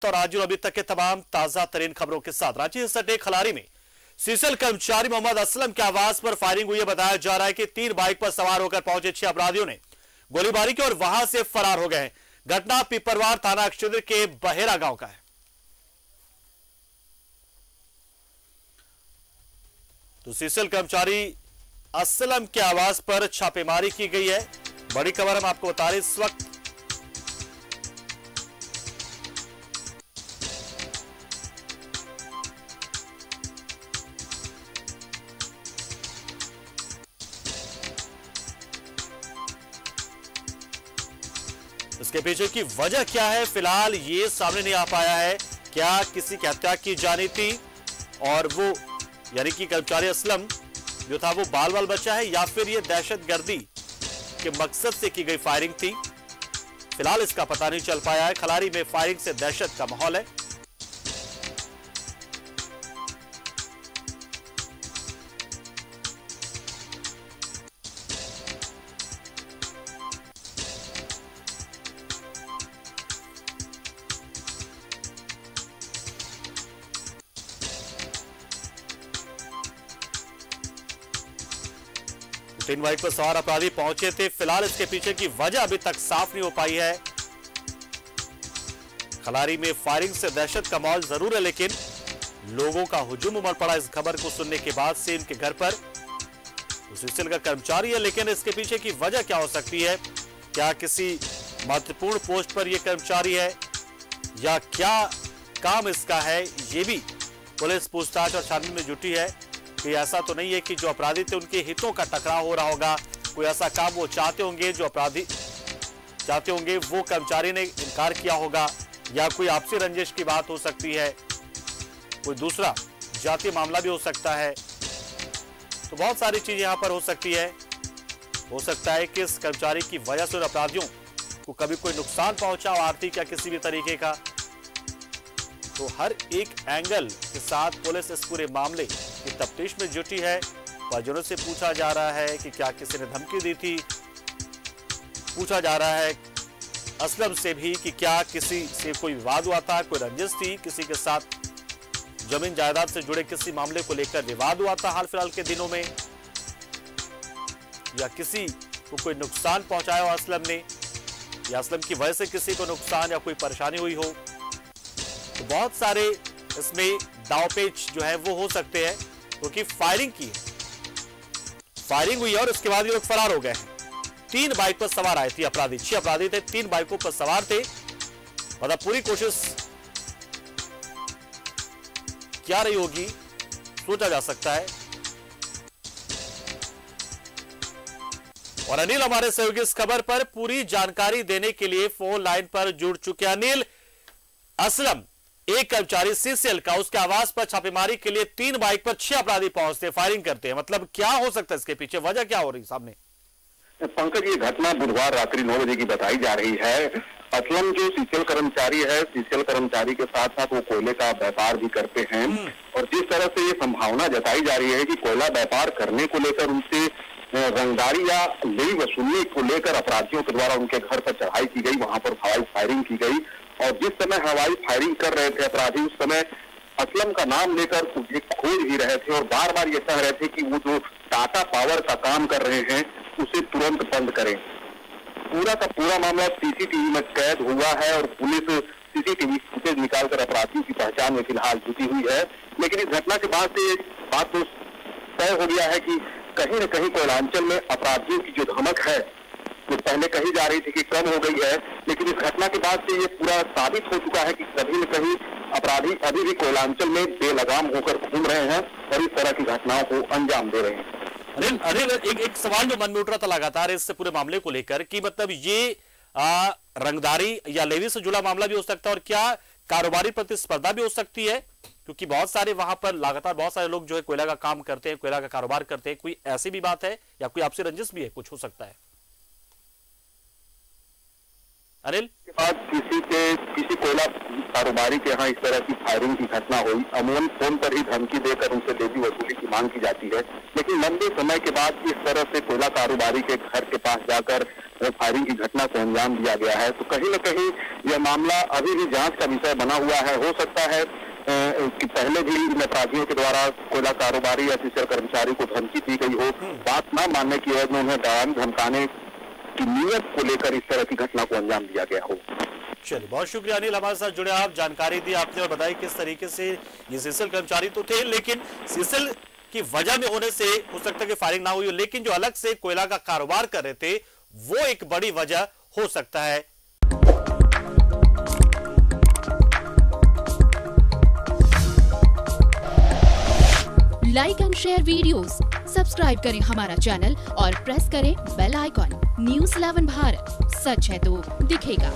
और आज अभी तक के तमाम ताजा तरीन खबरों के साथ रांची से सटे खलारी में सीसीएल कर्मचारी मोहम्मद असलम के आवास पर फायरिंग हुई है। बताया जा रहा है कि 3 बाइक पर सवार होकर पहुंचे 6 अपराधियों ने गोलीबारी की और वहां से फरार हो गए। घटना पिपरवार थाना क्षेत्र के बहेरा गांव का है। तो सीसीएल कर्मचारी असलम के आवास पर छापेमारी की गई है। बड़ी खबर हम आपको बता रहे इस वक्त इसके पीछे की वजह क्या है फिलहाल ये सामने नहीं आ पाया है। क्या किसी की हत्या की जानी थी और वो यानी कि कर्मचारी असलम जो था वो बाल बाल बचा है या फिर ये दहशतगर्दी के मकसद से की गई फायरिंग थी, फिलहाल इसका पता नहीं चल पाया है। खलारी में फायरिंग से दहशत का माहौल है। तीन बाइक पर सवार अपराधी पहुंचे थे। फिलहाल इसके पीछे की वजह अभी तक साफ नहीं हो पाई है। खलारी में फायरिंग से दहशत का माहौल जरूर है, लेकिन लोगों का हुजूम उमड़ पड़ा इस खबर को सुनने के बाद से इनके घर पर। सीसीएल का कर्मचारी है, लेकिन इसके पीछे की वजह क्या हो सकती है? क्या किसी महत्वपूर्ण पोस्ट पर यह कर्मचारी है या क्या काम इसका है? ये भी पुलिस पूछताछ और छानबीन में जुटी है कि ऐसा तो नहीं है कि जो अपराधी थे उनके हितों का टकराव हो रहा होगा। कोई ऐसा काम वो चाहते होंगे, जो अपराधी चाहते होंगे वो कर्मचारी ने इनकार किया होगा, या कोई आपसी रंजिश की बात हो सकती है, कोई दूसरा जातीय मामला भी हो सकता है। तो बहुत सारी चीजें यहां पर हो सकती है। हो सकता है कि इस कर्मचारी की वजह से अपराधियों को कभी कोई नुकसान पहुंचा हो, आर्थिक या किसी भी तरीके का। तो हर एक एंगल के साथ पुलिस इस पूरे मामले की तफ्तीश में जुटी है। परिजनों से पूछा जा रहा है कि क्या किसी ने धमकी दी थी। पूछा जा रहा है असलम से भी कि क्या किसी से कोई विवाद हुआ था, कोई रंजिश थी, किसी के साथ जमीन जायदाद से जुड़े किसी मामले को लेकर विवाद हुआ था हाल फिलहाल के दिनों में, या किसी को कोई नुकसान पहुंचाया हो असलम ने, या असलम की वजह से किसी को नुकसान या कोई परेशानी हुई हो। तो बहुत सारे इसमें दावपेच जो है वो हो सकते हैं, क्योंकि फायरिंग की फायरिंग हुई है और उसके बाद ये लोग फरार हो गए हैं। 3 बाइक पर सवार आए थे अपराधी, 6 अपराधी थे, 3 बाइकों पर सवार थे। मतलब पूरी कोशिश क्या रही होगी सोचा जा सकता है। और अनिल हमारे सहयोगी इस खबर पर पूरी जानकारी देने के लिए फोन लाइन पर जुड़ चुके हैं। अनिल, असलम एक कर्मचारी सीसीएल का, उसके आवास पर छापेमारी के लिए 3 बाइक पर 6 अपराधी पहुंचते फायरिंग करते हैं, मतलब क्या हो सकता है इसके पीछे, वजह क्या हो रही सामने? पंकज, ये घटना बुधवार रात्रि 9 बजे की बताई जा रही है। असलम जो सीसीएल कर्मचारी है, सीसीएल कर्मचारी के साथ साथ वो कोयले का व्यापार भी करते हैं, और जिस तरह से ये संभावना जताई जा रही है कि कोयला व्यापार करने को लेकर उनसे रंगदारी या लेवी वसूलने को लेकर अपराधियों के द्वारा उनके घर पर चढ़ाई की गई, वहां पर हवाई फायरिंग की गई। और जिस समय हवाई फायरिंग कर रहे थे अपराधी, उस समय असलम का नाम लेकर उसे खोज ही रहे थे और बार बार ये कह रहे थे कि वो जो टाटा पावर का काम कर रहे हैं उसे तुरंत बंद करें। पूरा का पूरा मामला सीसीटीवी में कैद हुआ है और पुलिस सीसीटीवी फुटेज निकालकर अपराधियों की पहचान में फिलहाल जुटी हुई है। लेकिन इस घटना के बाद से बात तो तय हो गया है कि कहीं न कहीं कोयलांचल में अपराधियों की जो धमक है, जो पहले कही जा रही थी कि कम हो गई है, लेकिन इस घटना के बाद से ये पूरा साबित हो चुका है कि कहीं न कहीं अपराधी अभी भी कोयलांचल में बेलगाम होकर घूम रहे हैं और इस तरह की घटनाओं को अंजाम दे रहे हैं। अनिल, एक सवाल जो मन में उठ रहा था लगातार इस पूरे मामले को लेकर कि मतलब ये रंगदारी या लेवी से जुड़ा मामला भी हो सकता है और क्या कारोबारी प्रतिस्पर्धा भी हो सकती है, क्योंकि बहुत सारे वहां पर लगातार बहुत सारे लोग जो है कोयला का काम करते हैं, कोयला का कारोबार करते हैं। कोई ऐसी भी बात है या कोई आपसी रंजिश भी है, कुछ हो सकता है? अनिल, के बाद किसी कोयला कारोबारी के यहाँ इस तरह की फायरिंग की घटना हुई। अमूमन फोन पर ही धमकी देकर उनसे लेवी वसूली की मांग की जाती है, लेकिन लंबे समय के बाद इस तरह से कोयला कारोबारी के घर के पास जाकर फायरिंग की घटना को अंजाम दिया गया है। तो कहीं न कहीं यह मामला अभी भी जांच का विषय बना हुआ है। हो सकता है कि पहले भी इन अपराधियों के द्वारा कोयला कारोबारी या सीसीएल कर्मचारी को धमकी दी गई हो, बात न मानने की वजह में उन्हें डराने धमकाने की नीयत को लेकर इस तरह की घटना को अंजाम दिया गया हो। चलिए, बहुत शुक्रिया अनिल, हमारे साथ जुड़े आप, जानकारी दी आपने और बताई किस तरीके से ये सीसीएल कर्मचारी तो थे, लेकिन सीसीएल की वजह में होने से हो सकता है कि फायरिंग ना हुई हो, लेकिन जो अलग से कोयला का कारोबार कर रहे थे वो एक बड़ी वजह हो सकता है। Like and share videos, subscribe करें हमारा चैनल और प्रेस करें बेल आइकॉन। News 11 भारत, सच है तो दिखेगा।